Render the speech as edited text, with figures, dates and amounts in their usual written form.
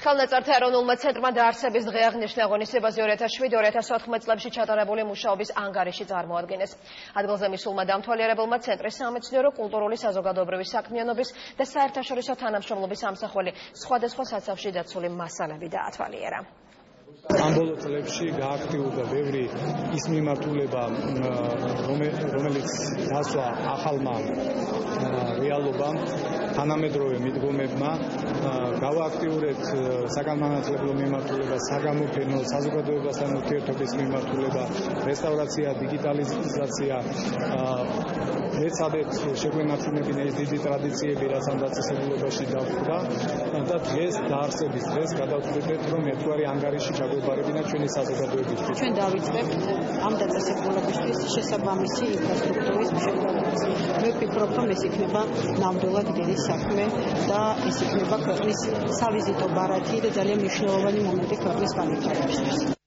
ხელნაწერთა ეროვნულმა ცენტრმა დაარსების დღე აღნიშნა ღონისძიებაზე 2007-2014 წლებში ჩატარებული მუშაობის ანგარიში წარმოადგენეს. ადგილზე მისულმა დამთვალიერებელმა ცენტრის სამეცნიერო, კულტურული, საზოგადოებრივი საქმიანობის და საერთაშორისო თანამშრომლობის ამსახველი სხვადასხვა საცავში დაცული მასალები დაათვალიერა. ამ ბოლო წლებში გააქტიურდა ბევრი ის მიმართულება, რომელიც დასვა ახალმა რეალობამ, თანამედროვე მიდგომებმა, გავააქტიურეთ საგანმანათლებლო მიმართულება, საგამოფენო, საზოგადოებასთან ურთიერთობის მიმართულება, რესტავრაცია, დიგიტალიზაცია, ეცადეთ შეგვენარჩუნებინა ეს დიდი ტრადიციები, რაც ამ დაწესებულებაში დაგვდა და დღეს დაარსების დღეს გადავწყვიტეთ, რომ ერთგვარი ანგარიში ჩაგვეყარებინა ჩვენი საზოგადოებისთვის. ჩვენ დავიწყებთ ამ დაწესებულებისთვის შესაბამისი ინფრასტრუქტურის მშენებლობას. მე ვფიქრობ, რომ ეს იქნება ნამდვილად დიდი საქმე და ეს იქნება ქვეყნის სავიზიტო ბარათი და ძალიან მნიშვნელოვანი მომენტი ქვეყნის განვითარებისთვის.